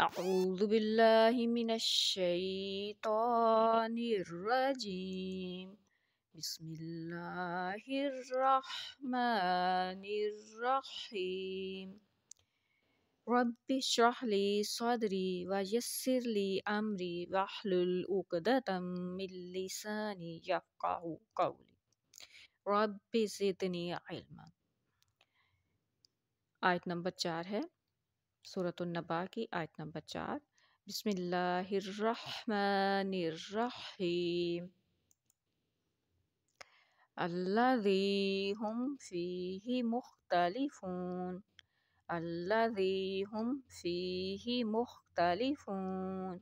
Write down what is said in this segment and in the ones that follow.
أعوذ بالله من الشيطان الرجيم بسم الله الرحمن الرحيم رب اشرح لي صدري ويسر لي أمري واحلل عقدة من لساني يفقهوا قولي رب زدني علما۔ آیت نمبر 4 ہے سورۃ النبا کی آیت نمبر 4۔ بسم اللہ الرحمن الرحیم الذی ہم فیہ مختلفون الذی ہم فیہ مختلفون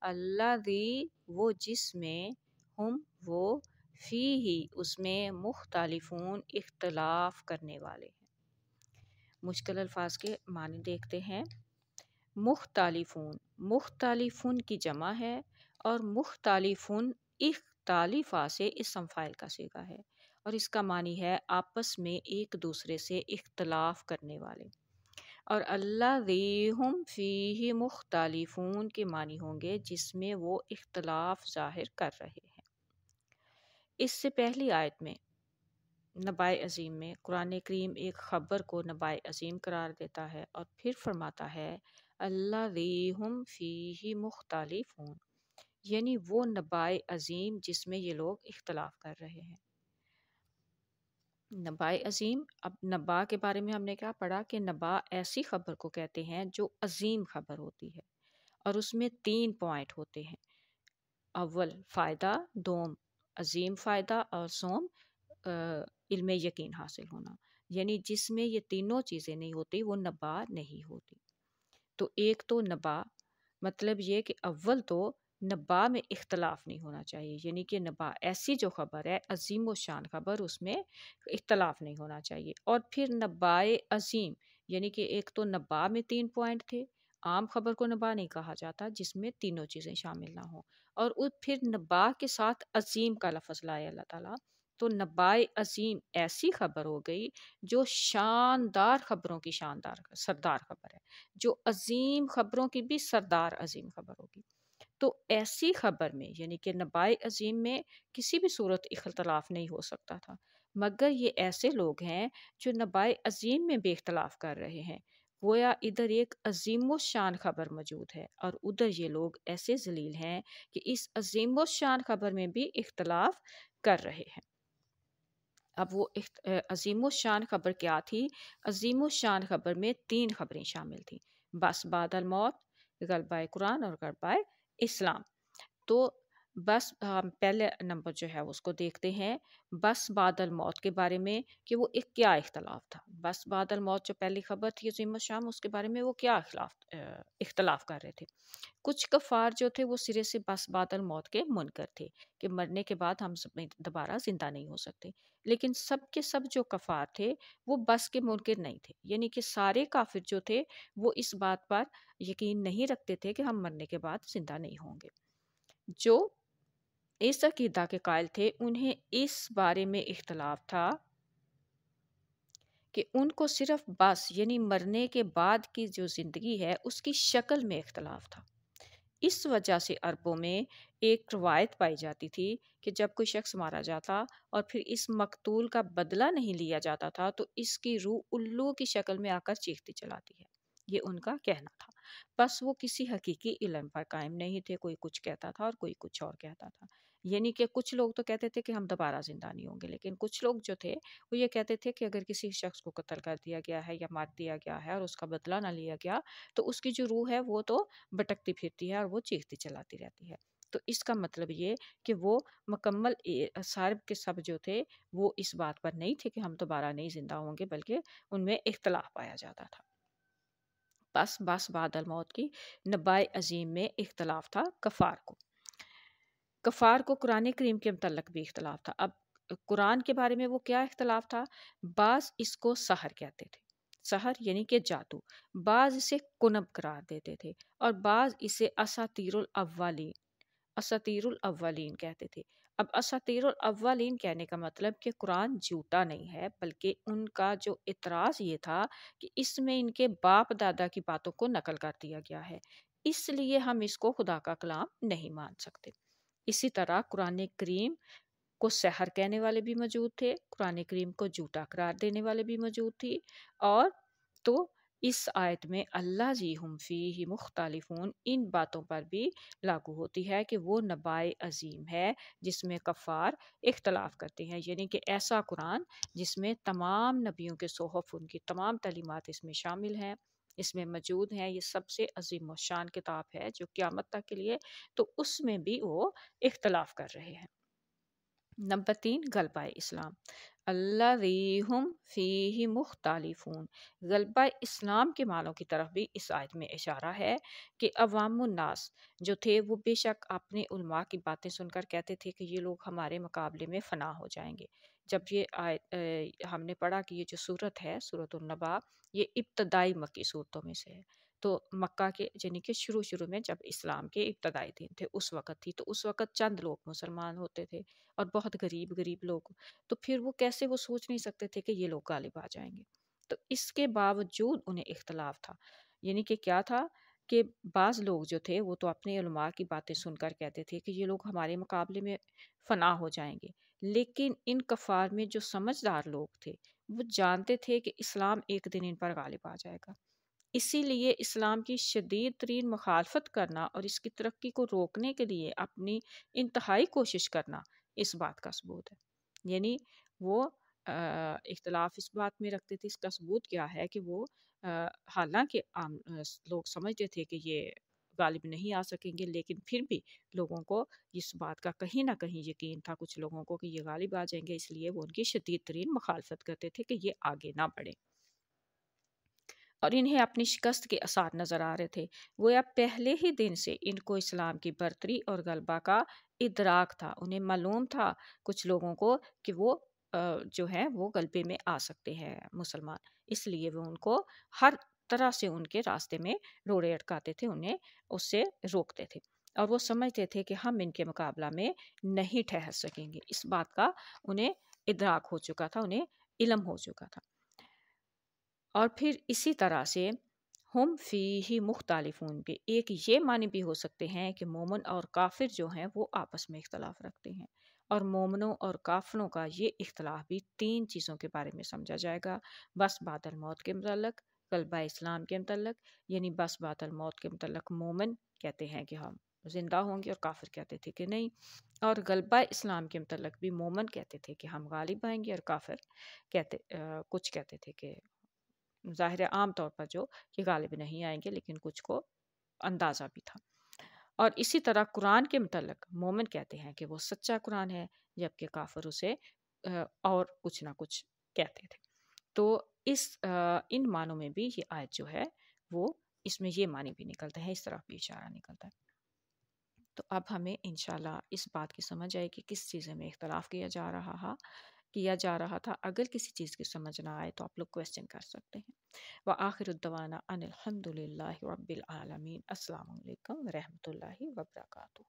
الذی وہ جس میں ہم وہ فیہ اس میں مختلفون اختلاف کرنے والے ہیں۔ مشکل الفاظ کے معنی دیکھتے ہیں۔ مختلفون، مختلفون کی جمع ہے اور مختلفون اختلافا سے اسم فاعل کا صیغہ ہے اور اس کا معنی ہے آپس میں ایک دوسرے سے اختلاف کرنے والے۔ اور الذی ہم فیہ مختلفون کے معنی ہوں گے جس میں وہ اختلاف ظاہر کر رہے ہیں۔ اس سے پہلی آیت میں نبائے عظیم میں قرآن کریم ایک خبر کو نبائے عظیم قرار دیتا ہے اور پھر فرماتا ہے الذی ہم فیہ مختلفون، یعنی وہ نبائے عظیم جس میں یہ لوگ اختلاف کر رہے ہیں۔ نبائے عظیم، اب نبا کے بارے میں ہم نے کیا پڑھا کہ نبا ایسی خبر کو کہتے ہیں جو عظیم خبر ہوتی ہے اور اس میں 3 پوائنٹ ہوتے ہیں۔ اول فائدہ، دوم عظیم فائدہ اور سوم علم یقین حاصل ہونا، یعنی جس میں یہ تینوں چیزیں نہیں ہوتی وہ نبا نہیں ہوتی۔ تو ایک تو نبا مطلب یہ کہ اول تو نبا میں اختلاف نہیں ہونا چاہیے، یعنی کہ نبا ایسی جو خبر ہے عظیم و شان خبر، اس میں اختلاف نہیں ہونا چاہیے۔ اور پھر نبائے عظیم، یعنی کہ ایک تو نبا میں 3 پوائنٹ تھے، عام خبر کو نبا نہیں کہا جاتا جس میں تینوں چیزیں شامل نہ ہوں، اور پھر نبا کے ساتھ عظیم کا لفظ لائے اللہ تعالیٰ، تو نبائے عظیم ایسی خبر ہو گئی جو شاندار خبروں کی سردار خبر ہے، جو عظیم خبروں کی بھی سردار عظیم خبر ہوگی۔ تو ایسی خبر میں یعنی کہ نبائے عظیم میں کسی بھی صورت اختلاف نہیں ہو سکتا تھا، مگر یہ ایسے لوگ ہیں جو نبائے عظیم میں بھی اختلاف کر رہے ہیں، گویا ادھر ایک عظیم و شان خبر موجود ہے اور ادھر یہ لوگ ایسے ذلیل ہیں کہ اس عظیم و شان خبر میں بھی اختلاف کر رہے ہیں۔ اب وہ عظیم و شان خبر کیا تھی؟ عظیم و شان خبر میں 3 خبریں شامل تھیں، بس بعد الموت، غلبہ قرآن اور غلبہ اسلام۔ تو بس ہم پہلے نمبر جو ہے اس کو دیکھتے ہیں، بس بعد الموت کے بارے میں کہ وہ ایک کیا اختلاف تھا۔ بس بعد الموت جو پہلی خبر تھی عظیم الشان، اس کے بارے میں وہ کیا اختلاف کر رہے تھے۔ کچھ کفار جو تھے وہ سرے سے بس بعد الموت کے منکر تھے کہ مرنے کے بعد ہم دوبارہ زندہ نہیں ہو سکتے، لیکن سب کے سب جو کفار تھے وہ بس کے منکر نہیں تھے، یعنی کہ سارے کافر جو تھے وہ اس بات پر یقین نہیں رکھتے تھے کہ ہم مرنے کے بعد زندہ نہیں ہوں گے۔ جو اس عقیدہ کے قائل تھے انہیں اس بارے میں اختلاف تھا کہ ان کو صرف بس یعنی مرنے کے بعد کی جو زندگی ہے اس کی شکل میں اختلاف تھا۔ اس وجہ سے عربوں میں ایک روایت پائی جاتی تھی کہ جب کوئی شخص مارا جاتا اور پھر اس مقتول کا بدلہ نہیں لیا جاتا تھا تو اس کی روح الو کی شکل میں آ کر چیختی چلاتی ہے، یہ ان کا کہنا تھا۔ بس وہ کسی حقیقی علم پر قائم نہیں تھے، کوئی کچھ کہتا تھا اور کوئی کچھ اور کہتا تھا، یعنی کہ کچھ لوگ تو کہتے تھے کہ ہم دوبارہ زندہ نہیں ہوں گے، لیکن کچھ لوگ جو تھے وہ یہ کہتے تھے کہ اگر کسی شخص کو قتل کر دیا گیا ہے یا مار دیا گیا ہے اور اس کا بدلہ نہ لیا گیا تو اس کی جو روح ہے وہ تو بھٹکتی پھرتی ہے اور وہ چیختی چلاتی رہتی ہے۔ تو اس کا مطلب یہ کہ وہ مکمل سارب کے سب جو تھے وہ اس بات پر نہیں تھے کہ ہم دوبارہ نہیں زندہ ہوں گے، بلکہ ان میں اختلاف پایا جاتا تھا۔ بس بعد الموت کی نبائے عظیم میں اختلاف تھا کفار کو قرآن کریم کے متعلق بھی اختلاف تھا۔ اب قرآن کے بارے میں وہ کیا اختلاف تھا؟ بعض اس کو سحر کہتے تھے، سحر یعنی کہ جادو، بعض اسے کنب قرار دیتے تھے اور بعض اسے اساطیر الاولین کہتے تھے۔ اب اساطیر الاولین کہنے کا مطلب کہ قرآن جھوٹا نہیں ہے، بلکہ ان کا جو اعتراض یہ تھا کہ اس میں ان کے باپ دادا کی باتوں کو نقل کر دیا گیا ہے، اس لیے ہم اس کو خدا کا کلام نہیں مان سکتے۔ اسی طرح قرآن کریم کو سحر کہنے والے بھی موجود تھے، قرآن کریم کو جھوٹا قرار دینے والے بھی موجود تھی، اور تو اس آیت میں اللہ جی ہم فیہ مختلفون ان باتوں پر بھی لاگو ہوتی ہے کہ وہ نبائے عظیم ہے جس میں کفار اختلاف کرتے ہیں، یعنی کہ ایسا قرآن جس میں تمام نبیوں کے صحف، ان کی تمام تعلیمات اس میں شامل ہیں، اس میں موجود ہیں، یہ سب سے عظیم و شان کتاب ہے جو قیامت تک کے لیے، تو اس میں بھی وہ اختلاف کر رہے ہیں۔ نمبر 3، غلبہ اسلام، الذی ہم فیہ مختلفون، غلبہ اسلام کے معنوں کی طرف بھی اس آیت میں اشارہ ہے کہ عوام الناس جو تھے وہ بے شک اپنے علماء کی باتیں سن کر کہتے تھے کہ یہ لوگ ہمارے مقابلے میں فنا ہو جائیں گے۔ جب یہ آیت ہم نے پڑھا کہ یہ جو صورت ہے سورۃ النبا، یہ ابتدائی مکی صورتوں میں سے ہے، تو مکہ کے یعنی کہ شروع میں جب اسلام کے ابتدائی دن تھے اس وقت تھی، تو اس وقت چند لوگ مسلمان ہوتے تھے اور بہت غریب لوگ، تو پھر وہ کیسے وہ سوچ نہیں سکتے تھے کہ یہ لوگ غالب آ جائیں گے۔ تو اس کے باوجود انہیں اختلاف تھا، یعنی کہ کیا تھا کہ بعض لوگ جو تھے وہ تو اپنے علماء کی باتیں سن کر کہتے تھے کہ یہ لوگ ہمارے مقابلے میں فنا ہو جائیں گے، لیکن ان کفار میں جو سمجھدار لوگ تھے وہ جانتے تھے کہ اسلام ایک دن ان پر غالب آ جائے گا، اسی لیے اسلام کی شدید ترین مخالفت کرنا اور اس کی ترقی کو روکنے کے لیے اپنی انتہائی کوشش کرنا اس بات کا ثبوت ہے۔ یعنی وہ اختلاف اس بات میں رکھتے تھے، اس کا ثبوت کیا ہے کہ وہ حالانکہ عام لوگ سمجھتے تھے کہ یہ غالب نہیں آ سکیں گے، لیکن پھر بھی لوگوں کو اس بات کا کہیں نہ کہیں یقین تھا کچھ لوگوں کو کہ یہ غالب آ جائیں گے، اس لیے وہ ان کی شدید ترین مخالفت کرتے تھے کہ یہ آگے نہ بڑھے، اور انہیں اپنی شکست کے آثار نظر آ رہے تھے۔ وہ اب پہلے ہی دن سے ان کو اسلام کی برتری اور غلبہ کا ادراک تھا، انہیں معلوم تھا کچھ لوگوں کو کہ وہ جو ہے وہ غلبے میں آ سکتے ہیں مسلمان، اس لیے وہ ان کو ہر طرح سے ان کے راستے میں روڑے اٹکاتے تھے، انہیں اس سے روکتے تھے، اور وہ سمجھتے تھے کہ ہم ان کے مقابلہ میں نہیں ٹھہر سکیں گے، اس بات کا انہیں ادراک ہو چکا تھا، انہیں علم ہو چکا تھا۔ اور پھر اسی طرح سے ہم فیہ مختلفون کے ایک یہ معنی بھی ہو سکتے ہیں کہ مومن اور کافر جو ہیں وہ آپس میں اختلاف رکھتے ہیں، اور مومنوں اور کافروں کا یہ اختلاف بھی 3 چیزوں کے بارے میں سمجھا جائے گا: بس بعد الموت کے متعلق، غلبہ اسلام کے متعلق، یعنی بس بعد الموت کے متعلق مومن کہتے ہیں کہ ہم زندہ ہوں گے اور کافر کہتے تھے کہ نہیں، اور غلبہ اسلام کے متعلق بھی مومن کہتے تھے کہ ہم غالب آئیں گے، اور کافر کچھ کہتے تھے کہ ظاہر عام طور پر جو کہ غالب نہیں آئیں گے، لیکن کچھ کو اندازہ بھی تھا۔ اور اسی طرح قرآن کے متعلق مومن کہتے ہیں کہ وہ سچا قرآن ہے، جبکہ کافر اسے اور کچھ نہ کچھ کہتے تھے۔ تو ان معنوں میں بھی یہ آیت جو ہے وہ اس میں یہ معنی بھی نکلتا ہے، اس طرح بھی اشارہ نکلتا ہے۔ تو اب ہمیں انشاءاللہ اس بات کی سمجھ آئے کہ کس چیزیں میں اختلاف کیا جا رہا تھا۔ اگر کسی چیز کی سمجھ نہ آئے تو آپ لوگ کویسچن کر سکتے ہیں۔ وآخر الدعوانا ان الحمد للہ رب العالمین۔ السلام علیکم ورحمۃ اللہ وبرکاتہ۔